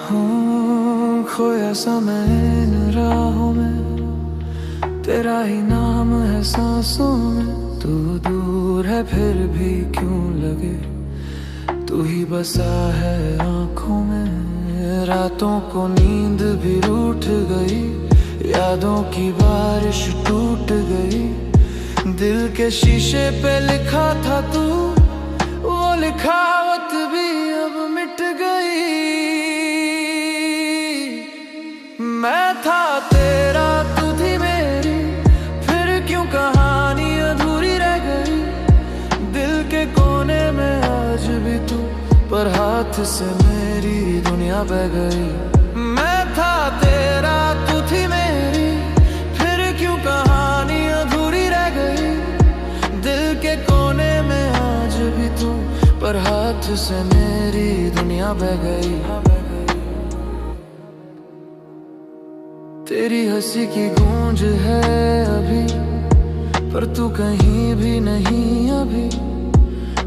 हाँ, खोया सा मैं इन राहों में, तेरा ही नाम है सांसों में। तू दूर है फिर भी क्यों लगे, तू ही बसा है आँखों में। रातों को नींद भी रूठ गई, यादों की बारिश टूट गई। दिल के शीशे पे लिखा था तू, वो लिखावट भी अब मिट गई। मैं था तेरा, तू थी मेरी, फिर क्यों कहानी अधूरी रह गई। दिल के कोने में आज भी तू, पर हाथ से मेरी दुनिया बह गई। मैं था तेरा, तू थी मेरी, फिर क्यों कहानी अधूरी रह गई। दिल के कोने में आज भी तू, पर हाथ से मेरी दुनिया बह गई। तेरी हंसी की गूंज है अभी, पर तू कहीं भी नहीं अभी।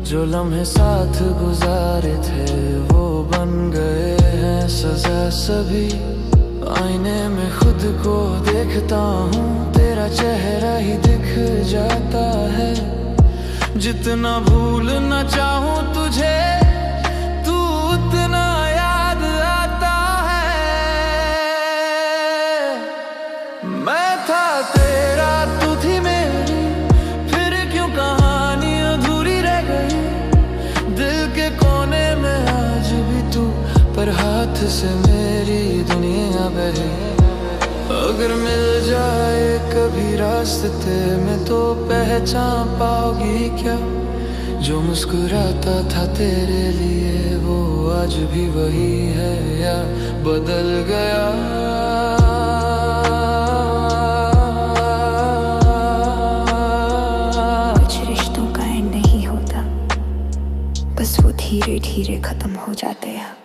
जो लम्हे साथ गुजारे थे, वो बन गए हैं सजा सभी। आईने में खुद को देखता हूँ, तेरा चेहरा ही दिख जाता है। जितना भूलना चाहूँ तुझे, तू उतना याद आता है। मैं था तेरा, तू थी मेरी, फिर क्यों कहानी अधूरी रह गई। दिल के कोने में आज भी तू, पर हाथ से मेरी दुनिया बही। अगर मिल जाए कभी रास्ते में, तो पहचान पाओगी क्या। जो मुस्कुराता था तेरे लिए, वो आज भी वही है या बदल गया। कुछ रिश्तों का एंड नहीं होता, बस वो धीरे धीरे खत्म हो जाते हैं।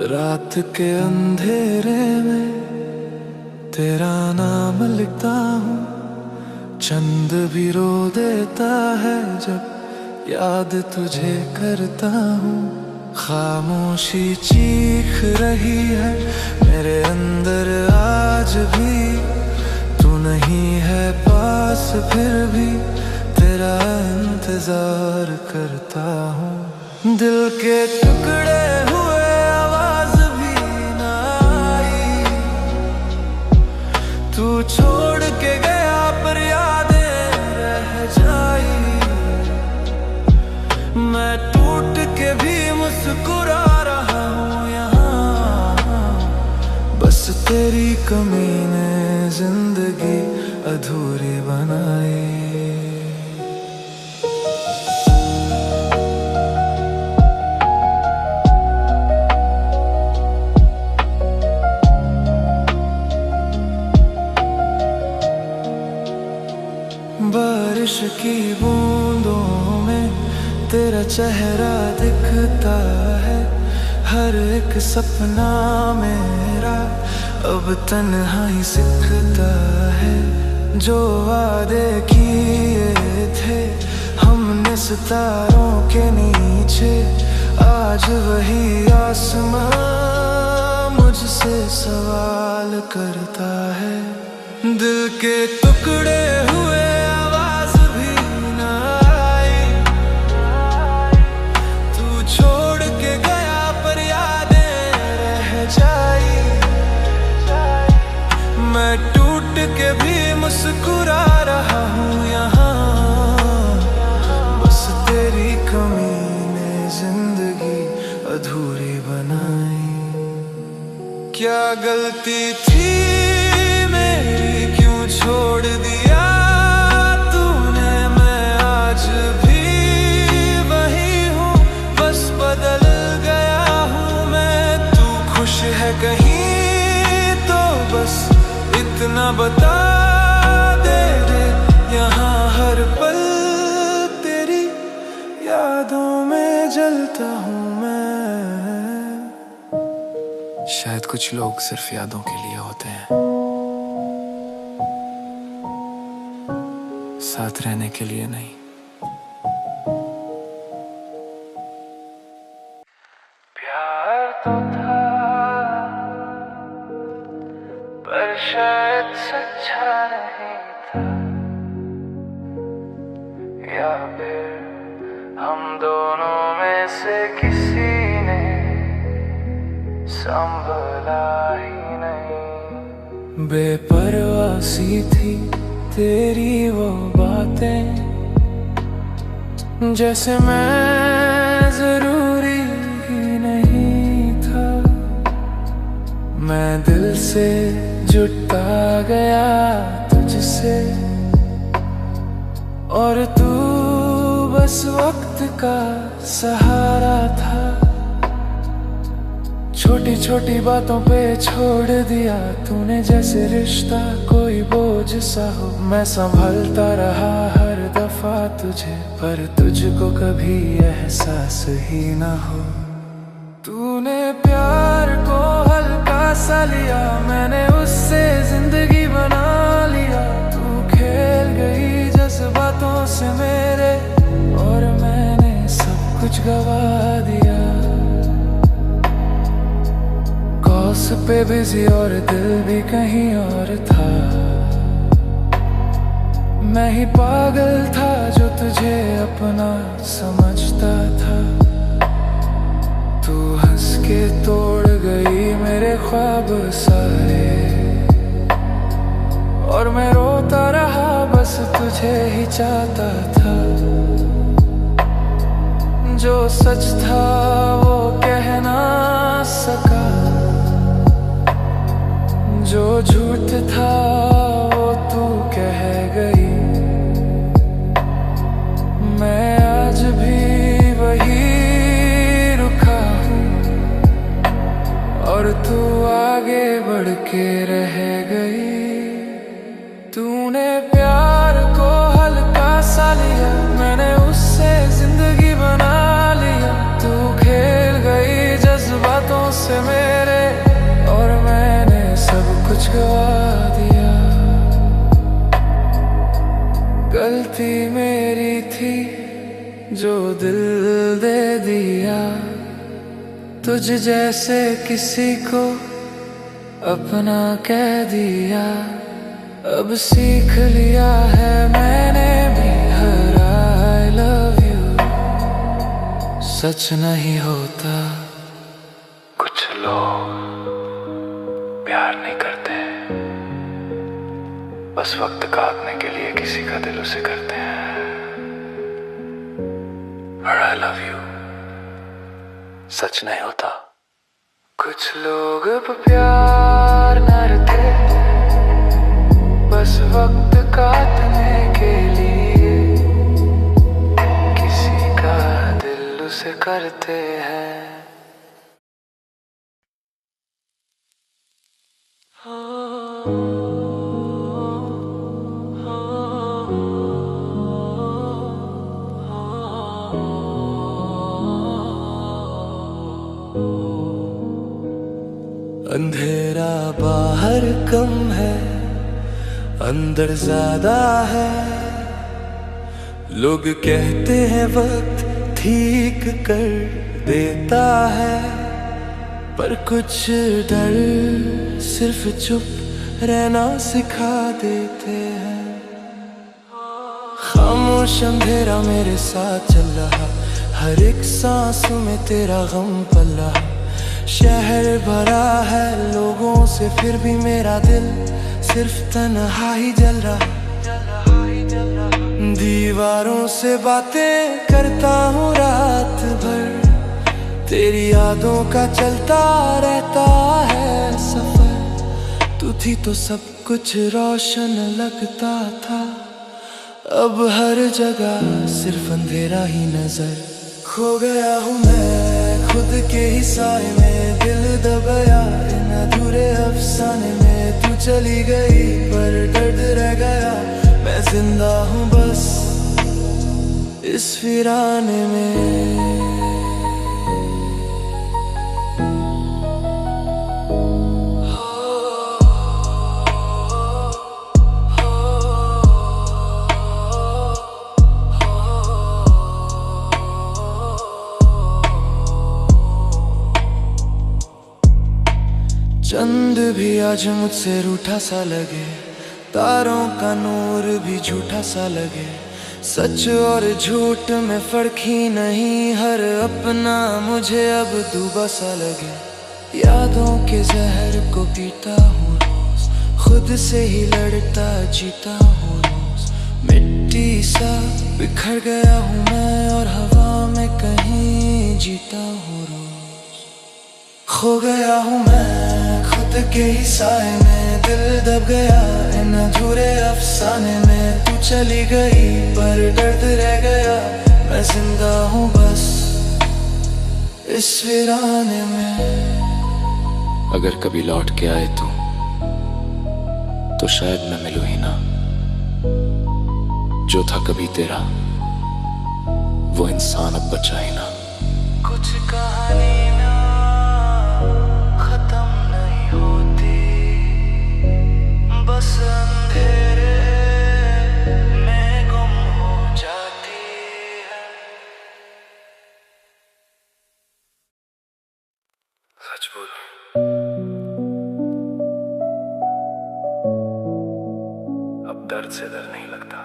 रात के अंधेरे में तेरा नाम लिखता हूँ। चंद भी रो देता है जब याद तुझे करता हूँ। खामोशी चीख रही है मेरे अंदर आज भी। तू नहीं है पास फिर भी तेरा इंतजार करता हूँ। दिल के टुकड़े हुए आवाज भी ना आई। तू छोड़ के गया पर यादें रह जाई। मैं टूट के भी मुस्कुरा रहा हूँ यहाँ। बस तेरी कमी ने जिंदगी अधूरी बनाई। बारिश की बूंदों में तेरा चेहरा दिखता है। हर एक सपना मेरा अब तन्हाई सिखता है। जो वादे किए थे हमने सितारों के नीचे, आज वही आसमां मुझसे सवाल करता है। दिल के टुकड़े हुए आवाज भी ना आई। तू छोड़ के गया पर यादें रह जाई। मैं टूट के भी मुस्कुरा रहा हूँ यहाँ। बस तेरी कमी ने जिंदगी अधूरी बनाई। क्या गलती थी मेरी, क्यों छोड़ दिया तूने। मैं आज भी वही हूँ, बस बदल गया हूँ मैं। तू खुश है कहीं तो बस इतना बता दे रे, यहाँ हर पल तेरी यादों में जलता हूँ मैं। शायद कुछ लोग सिर्फ यादों के लिए होते हैं, साथ रहने के लिए नहीं। प्यार तो था पर शायद सच्चा नहीं था, या फिर हम दोनों में से किसी ने संभला ही नहीं। बेपरवाह सी थी तेरी वो बातें, जैसे मैं जरूरी ही नहीं था। मैं दिल से जुटा गया तुझसे, और तू बस वक्त का सहारा था। छोटी छोटी बातों पे छोड़ दिया तूने, जैसे रिश्ता कोई बोझ सा हो। मैं संभलता रहा हर दफा तुझे, पर तुझको कभी एहसास ही ना हो। तूने प्यार को हल्का सा लिया, मैंने उससे जिंदगी बना लिया। तू खेल गई जज्बातों से मेरे, और मैंने सब कुछ गवा दिया। कॉल्स पे बिजी और दिल भी कहीं और था। मैं ही पागल था जो तुझे अपना समझता था। तू हंस के तोड़ गई मेरे ख्वाब सारे, और मैं रोता रहा बस तुझे ही चाहता था। जो सच था वो कह ना सका, जो झूठ था वो तू कह गई। मैं आज भी वही रुका हूँ, और तू आगे बढ़ के रह गई। तूने प्यार को हल्का सा लिया, मैंने उससे जिंदगी बना लिया। तू खेल गई जज्बातों से मेरे, और मैंने सब कुछ गवा दिया। गलती मेरी थी जो दिल दे दिया, तुझ जैसे किसी को अपना कह दिया। अब सीख लिया है मैंने भी हर I love you सच नहीं होता। कुछ लोग प्यार नहीं करते, बस वक्त काटने के लिए किसी का दिल उसे करते हैं। और I love you सच नहीं होता। कुछ लोग अब प्यार न करते, बस वक्त काटने के लिए किसी का दिल उसे करते हैं। अंधेरा बाहर कम है, अंदर ज्यादा है। लोग कहते हैं वक्त ठीक कर देता है, पर कुछ डर सिर्फ चुप रहना सिखा देते हैं। खामोश अंधेरा मेरे साथ चल रहा, हर एक सांस में तेरा गम पल रहा। शहर भरा है लोगों से, फिर भी मेरा दिल सिर्फ तन्हा ही जल रहा। दीवारों से बातें करता हूँ रात भर, तेरी यादों का चलता रहता है सफर। तू थी तो सब कुछ रोशन लगता था, अब हर जगह सिर्फ अंधेरा ही नजर। खो गया हूँ मैं खुद के ही साए में, दिल दबया इन अधूरे अफसाने में तू चली गई, पर दर्द रह गया। मैं जिंदा हूँ बस इस वीराने में। चंद भी आज मुझसे रूठा सा लगे, तारों का नूर भी झूठा सा लगे। सच और झूठ में फर्क ही नहीं, हर अपना मुझे अब डूबा सा लगे। यादों के जहर को पीता हूँ रोज, खुद से ही लड़ता जीता हूँ रोज। मिट्टी सा बिखर गया हूँ मैं, और हवा में कहीं जीता हूँ रोज। खो गया हूँ मैं खुद के ही साए में, दिल दब गया इन अधूरे अफसाने में। तू चली गई पर दर्द रह गया, मैं जिंदा हूँ बस इस वीराने में। अगर कभी लौट के आए तो शायद मैं मिलूं ही ना। जो था कभी तेरा वो इंसान अब बचा ही ना। कुछ कहानी ना खत्म नहीं होती, बस अंधेरे में गुम हो जाती है। सच बोल, अब दर्द से डर नहीं लगता,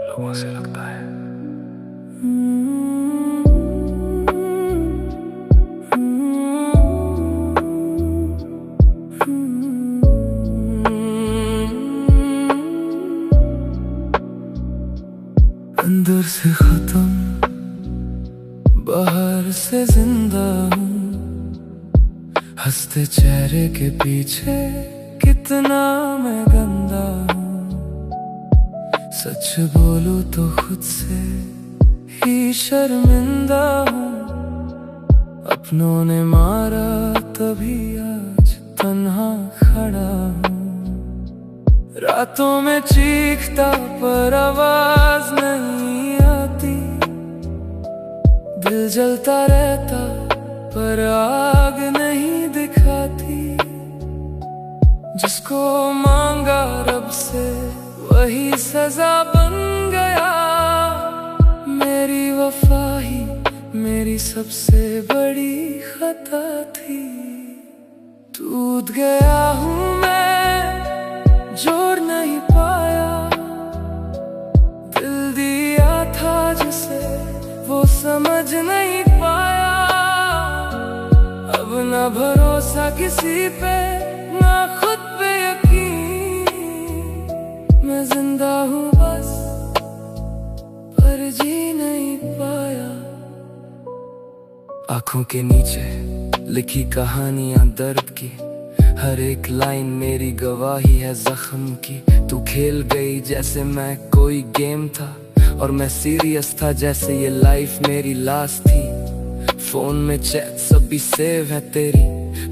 लोगों से लगता है। अंदर से खत्म, बाहर से जिंदा हूँ। हंसते चेहरे के पीछे कितना मैं गंदा हूँ। सच बोलूं तो खुद से ही शर्मिंदा हूँ। अपनों ने मारा तभी आज तन्हा खड़ा हूँ। रातों में चीखता पर आवाज नहीं आती, दिल जलता रहता पर आग नहीं दिखाती। जिसको मांगा रब से वही सजा बन गया। मेरी वफा ही मेरी सबसे बड़ी खता थी। टूट गया हूँ मैं, जोड़ नहीं पाया। दिल दिया था जिसे वो समझ नहीं पाया। अब ना भरोसा किसी पे, ना खुद पे यकीन। मैं जिंदा हूँ बस पर जी नहीं पाया। आंखों के नीचे लिखी कहानियां दर्द की, हर एक लाइन मेरी गवाही है जख्म की। तू खेल गई जैसे मैं कोई गेम था, और मैं सीरियस था जैसे ये लाइफ मेरी लास्ट थी। फोन में चैट सब भी सेव है तेरी,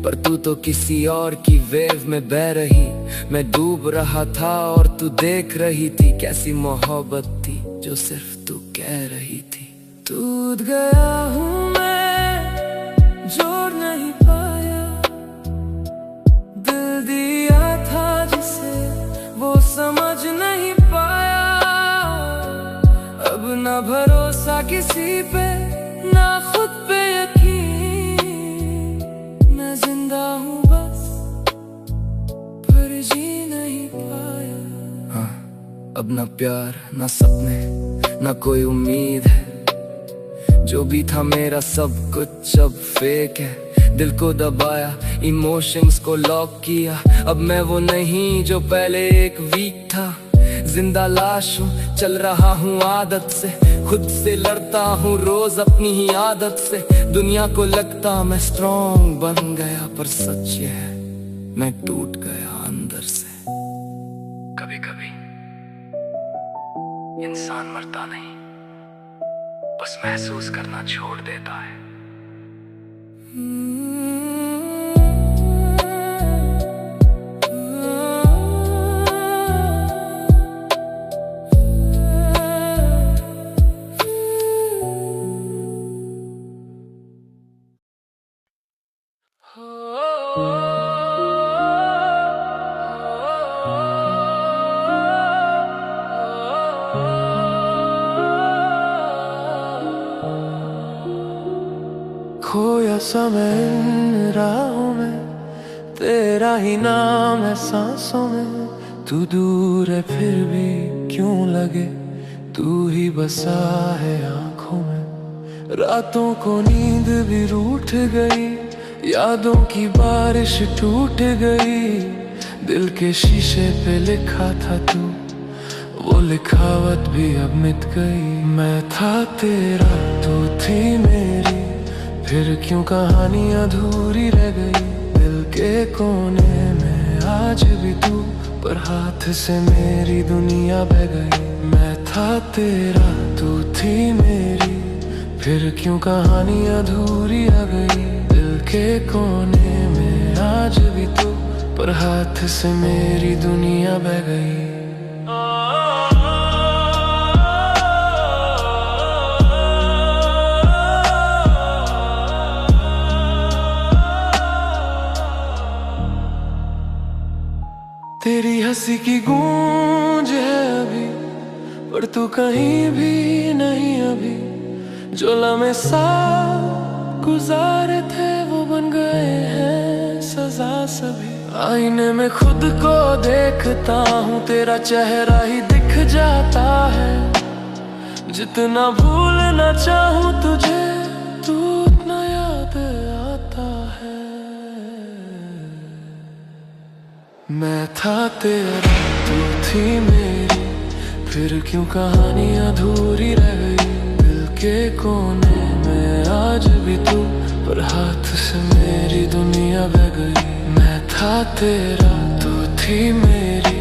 पर तू तो किसी और की वेव में बह रही। मैं डूब रहा था और तू देख रही थी। कैसी मोहब्बत थी जो सिर्फ तू कह रही थी। टूट गया हूँ मैं, जोड़ नहीं पाया। दिल दिया था जिसे वो समझ नहीं पाया। अब ना भरोसा किसी पे, ना खुद पे यकीन। मैं जिंदा हूँ बस पर जी नहीं पाया। हाँ, अब ना प्यार ना सपने ना कोई उम्मीद है। जो भी था मेरा सब कुछ अब फेक है। दिल को दबाया, इमोशंस को लॉक किया। अब मैं वो नहीं जो पहले एक वीक था। जिंदा लाश हूँ, चल रहा हूँ आदत से। खुद से लड़ता हूँ रोज अपनी ही आदत से। दुनिया को लगता मैं स्ट्रॉन्ग बन गया, पर सच ये है मैं टूट गया अंदर से। कभी कभी इंसान मरता नहीं, बस महसूस करना छोड़ देता है। खोया समय इन राहों में, तेरा ही नाम है सांसों में। तू दूर है फिर भी क्यों लगे, तू ही बसा है आँखों में। रातों को नींद भी रूठ गई, यादों की बारिश टूट गई। दिल के शीशे पे लिखा था तू, वो लिखावट भी अब मिट गई। मैं था तेरा, तू थी मेरी, फिर क्यों कहानी अधूरी रह गई। दिल के कोने में आज भी तू, पर हाथ से मेरी दुनिया बह गई। मैं था तेरा, तू थी मेरी, फिर क्यों कहानी अधूरी रह गई। दिल के कोने में आज भी तू, पर हाथ से मेरी दुनिया बह गई। तेरी हंसी की गूंज है अभी, पर तू कहीं भी नहीं अभी। जो लम्हे साथ गुजारे थे वो बन गए हैं सजा सभी। आईने में खुद को देखता हूँ, तेरा चेहरा ही दिख जाता है। जितना भूलना चाहूँ तुझे, तू उतना याद आता है। मैं था तेरा, तू थी मेरी, फिर क्यों कहानी अधूरी रह गई। दिल के कोने में आज भी तू, पर हाथ से मेरी दुनिया बह गई। मैं था तेरा, तू थी मेरी,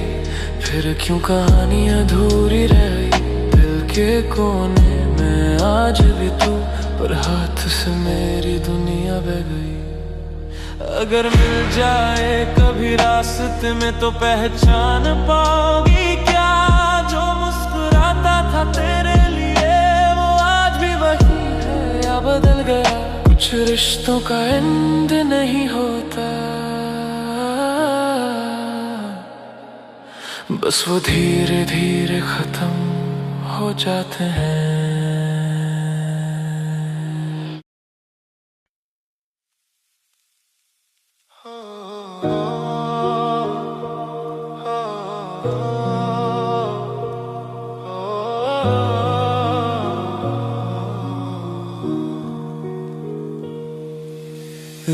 फिर क्यों कहानी अधूरी रह गई। दिल के कोने में आज भी तू, पर हाथ से मेरी दुनिया बह गई। अगर मिल जाए कभी रास्ते में तो पहचान पाओगी क्या। जो मुस्कुराता था तेरे लिए, वो आज भी वही है या बदल गया। कुछ रिश्तों का एंड नहीं होता, बस वो धीरे धीरे खत्म हो जाते हैं।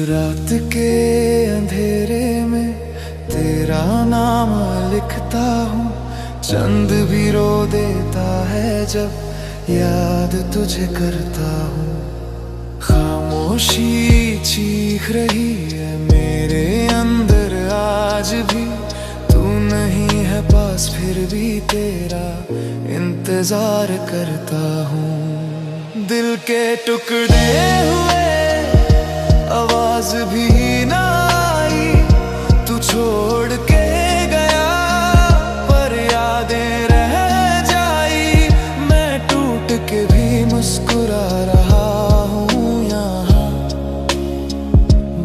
रात के अंधेरे में तेरा नाम लिखता हूँ। चंद भी रो देता है जब याद तुझे करता हूँ। खामोशी चीख रही है मेरे अंदर आज भी। तू नहीं है पास फिर भी तेरा इंतजार करता हूँ। दिल के टुकड़े हुए आवाज भी ना आई, तू छोड़ के गया पर यादें रह जाई। मैं टूट के भी मुस्कुरा रहा हूँ यहाँ,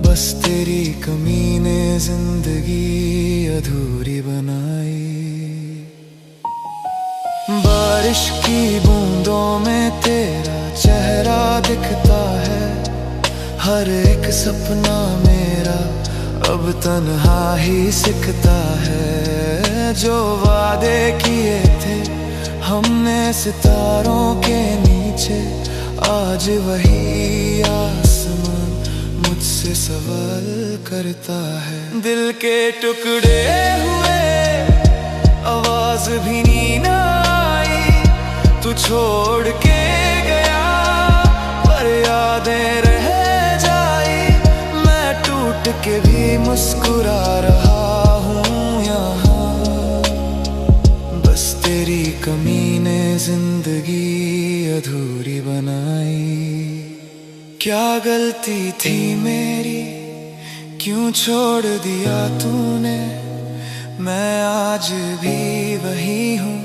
बस तेरी कमी ने जिंदगी अधूरी बनाई। बारिश की बूंदों में तेरा चेहरा दिखता है। हर एक सपना मेरा अब तन्हा ही सिकता है। जो वादे किए थे हमने सितारों के नीचे, आज वही आसमान मुझसे सवाल करता है। दिल के टुकड़े हुए आवाज भी नी ना आई, तू छोड़ के गया पर यादें रह के भी मुस्कुरा रहा हूँ यहाँ, बस तेरी कमी ने जिंदगी अधूरी बनाई। क्या गलती थी मेरी, क्यों छोड़ दिया तूने। मैं आज भी वही हूँ,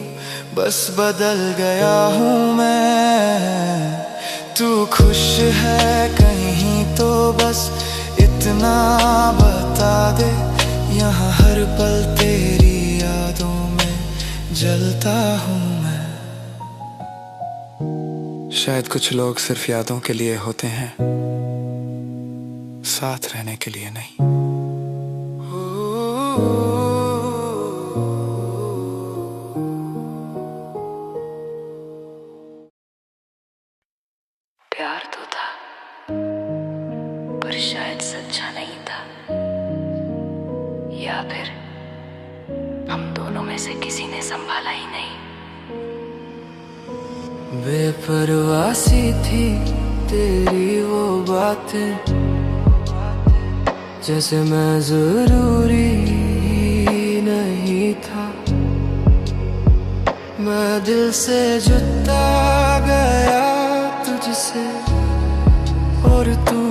बस बदल गया हूँ मैं। तू खुश है कहीं तो बस इतना बता दे, यहाँ हर पल तेरी यादों में जलता हूँ मैं। शायद कुछ लोग सिर्फ यादों के लिए होते हैं, साथ रहने के लिए नहीं। प्यार तो था पर शायद सच्चा नहीं था, या फिर हम दोनों में से किसी ने संभाला ही नहीं। बेपरवाह सी थी तेरी वो बातें, जैसे मैं जरूरी नहीं था। मैं दिल से जुटा गया तुझसे, और तू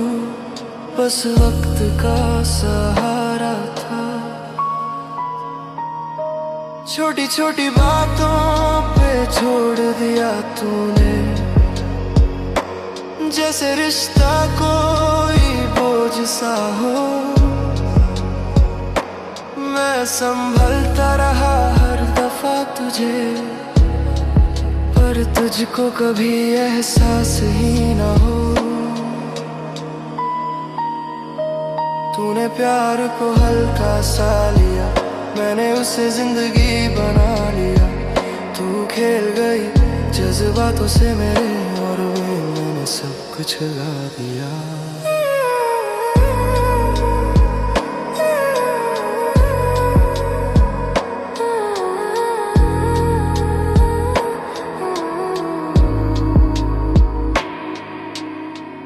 बस वक्त का सहारा था। छोटी छोटी बातों पे छोड़ दिया तूने, जैसे रिश्ता कोई बोझ सा हो। मैं संभलता रहा हर दफा तुझे, पर तुझको कभी एहसास ही ना हो। तूने प्यार को हल्का सा लिया, मैंने उसे जिंदगी बना लिया। तू खेल गई जज्बातों से मेरे, और मैंने सब कुछ गा दिया।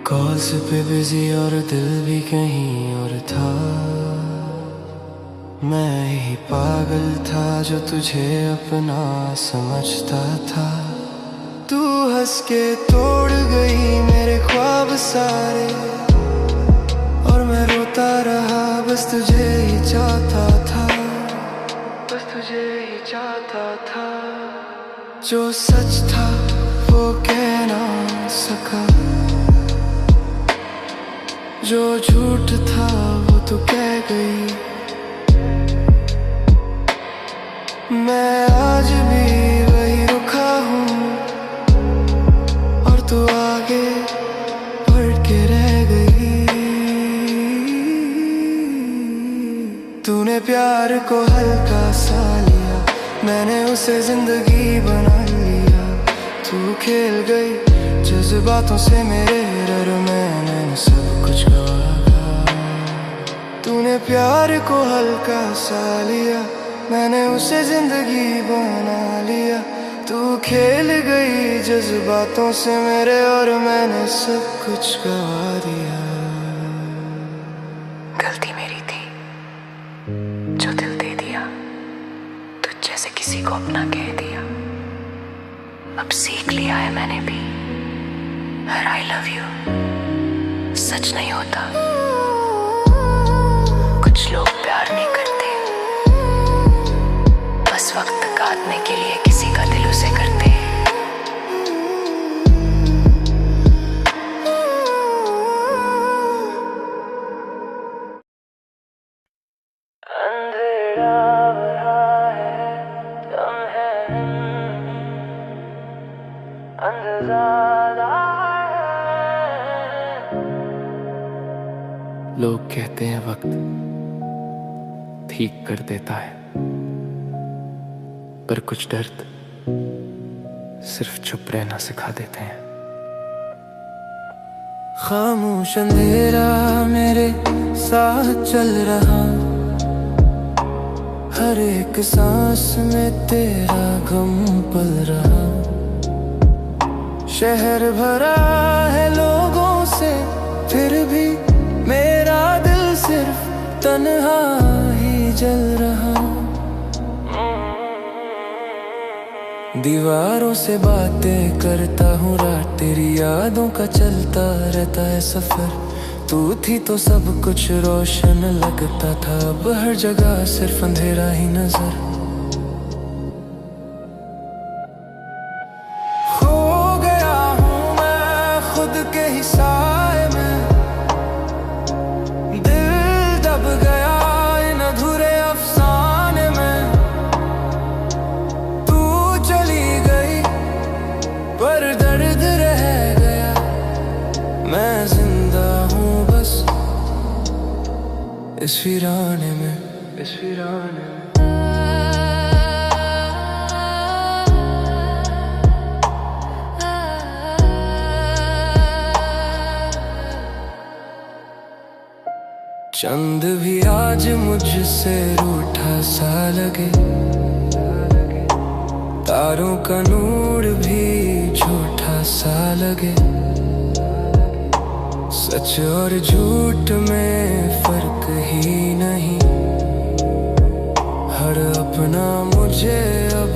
कॉल्स पे बिजी और दिल भी कहीं और था। मैं ही पागल था जो तुझे अपना समझता था। तू हंस के तोड़ गई मेरे ख्वाब सारे, और मैं रोता रहा बस तुझे ही चाहता था, बस तुझे ही चाहता था। जो सच था वो कह ना सका, जो झूठ था वो तू कह गई। मैं आज भी वही रुका हूँ, और तू आगे बढ़ के रह गई। तूने प्यार को हल्का सा लिया, मैंने उसे जिंदगी बना लिया। तू खेल गई जज्बातों से मेरे, और मैंने सब कुछ गवा। तूने प्यार को हल्का सा लिया, मैंने उसे जिंदगी बना लिया। तू खेल गई जज्बातों से मेरे, और मैंने सब कुछ गवा दिया। गलती मेरी थी जो दिल दे दिया, तुझ जैसे किसी को अपना कह दिया। अब सीख लिया है मैंने भी, हर आई लव यू सच नहीं होता। कुछ लोग प्यार नहीं करते, बस वक्त काटने के लिए किसी का दिल उसे करते। अंधेरा भरा है, तुम है अंधेरा है। लोग कहते हैं वक्त ठीक कर देता है, पर कुछ दर्द सिर्फ चुप रहना सिखा देते हैं। खामोश अंधेरा मेरे साथ चल रहा, हर एक सांस में तेरा गम पल रहा। शहर भरा है लोगों से, फिर भी मेरा दिल सिर्फ तन्हा ही जल रहा। दीवारों से बातें करता हूँ रात, तेरी यादों का चलता रहता है सफर। तू थी तो सब कुछ रोशन लगता था, अब हर जगह सिर्फ अंधेरा ही नजर। खो गया हूँ मैं खुद के ही साए में, दिल इस वीराने में, इस वीराने में। चंद भी आज मुझसे रूठा सा लगे, तारों का नूर भी झूठा सा लगे, सच और झूठ में फर्क ही नहीं, हर अपना मुझे अब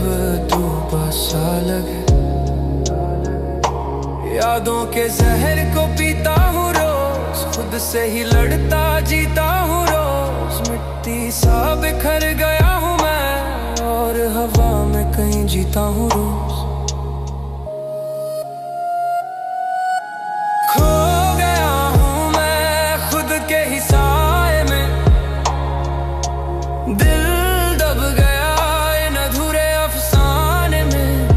डूबा सा लगे। यादों के जहर को पीता हूँ रोज, खुद से ही लड़ता जीता हूँ रोज, मिट्टी सा बिखर गया हूँ मैं और हवा में कहीं जीता हूँ रोज। खो गया हूँ मैं खुद के ही साए में, दिल दब गया इन अधूरे अफसाने में।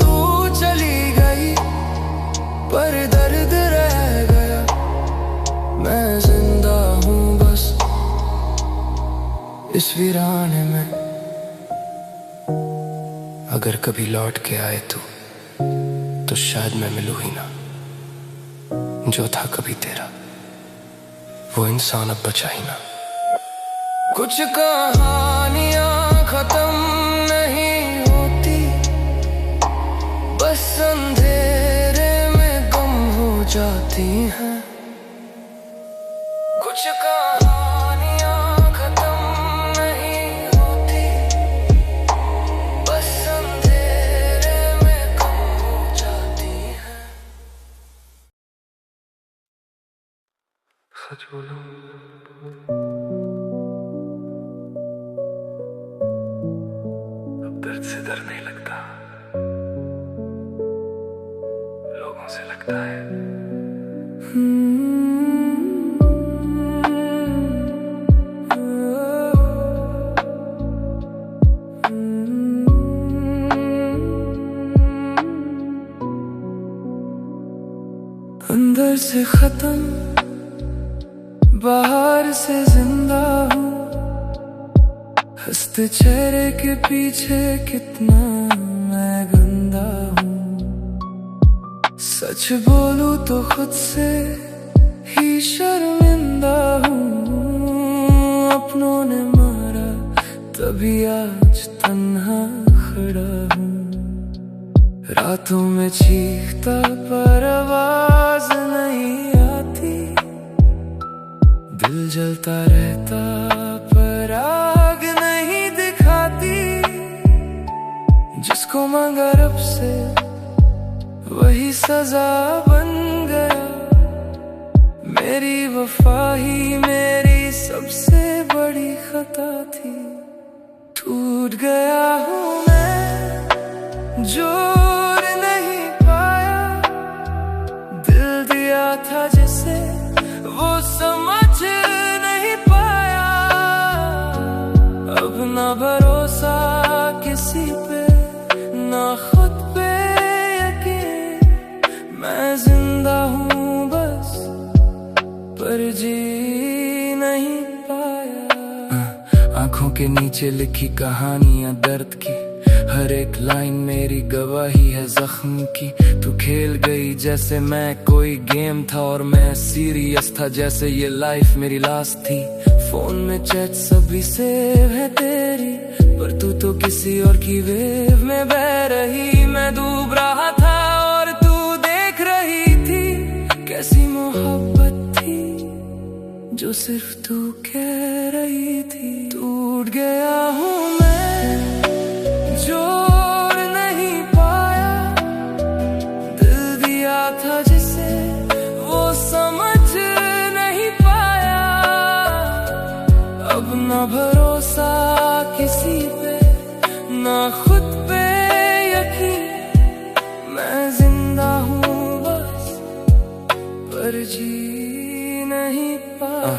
तू चली गई पर दर्द रह गया, मैं जिंदा हूँ बस इस वीराने में। अगर कभी लौट के आए तो शायद मैं मिलूं ही ना, जो था कभी तेरा वो इंसान अब बचा ही ना। कुछ कहानियां खत्म नहीं होती, बस अंधेरे में गुम हो जाती हैं। कुछ कहानियां खत्म नहीं होती, बस अंधेरे में गुम हो जाती हैं। सच बोलूं अब दर्द से डर नहीं लगता, लोगों से लगता है। अंदर से खत्म बाहर से जिंदा हूँ, हंसते चेहरे के पीछे कितना मैं गंदा हूँ। सच बोलूं तो खुद से ही शर्मिंदा हूँ, अपनों ने मारा तभी आज तन्हा खड़ा हूँ। रातों में चीखता पर आवाज नहीं आती, दिल जलता रहता पर आग नहीं दिखाती। जिसको मांगा रब से वही सजा बन गया, मेरी वफा ही मेरी सबसे बड़ी खता थी। टूट गया हूँ मैं जोर नहीं पाया, दिल दिया था जिसे वो समझ नहीं पाया। अब ना भरोसा किसी पे ना खुद पे यकीन, मैं जिंदा हूँ बस पर जी नहीं पाया। आंखों के नीचे लिखी कहानियां दर्द की, हर एक लाइन मेरी गवाही है जख्म की। तू खेल गई जैसे मैं कोई गेम था और मैं सीरियस था जैसे ये लाइफ मेरी लास्ट थी। फोन में चैट सभी सेव है तेरी, पर तू तो किसी और की वेव में बह रही। मैं डूब रहा था और तू देख रही थी, कैसी मोहब्बत थी जो सिर्फ तू कह रही थी। टूट गया हूँ मैं जोर नहीं पाया, दिल दिया था जिसे वो समझ नहीं पाया। अब ना भरोसा किसी पे ना खुद पे यकीन, मैं जिंदा हूँ बस पर जी नहीं पाया।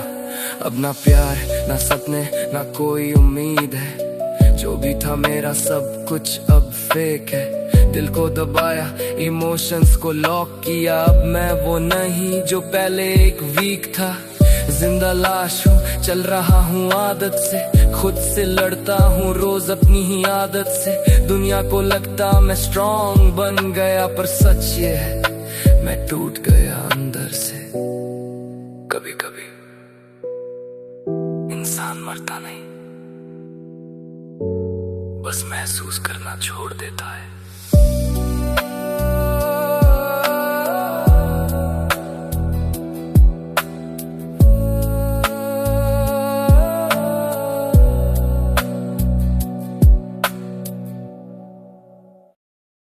अब ना प्यार ना सपने ना कोई उम्मीद है, जो भी था मेरा सब कुछ अब फेक है। दिल को दबाया इमोशंस को लॉक किया, अब मैं वो नहीं जो पहले एक वीक था। जिंदा लाश हूँ, चल रहा हूँ आदत से, खुद से लड़ता हूँ रोज अपनी ही आदत से। दुनिया को लगता मैं स्ट्रॉन्ग बन गया, पर सच ये है मैं टूट गया अंदर से। कभी कभी इंसान मरता नहीं, बस महसूस करना छोड़ देता है।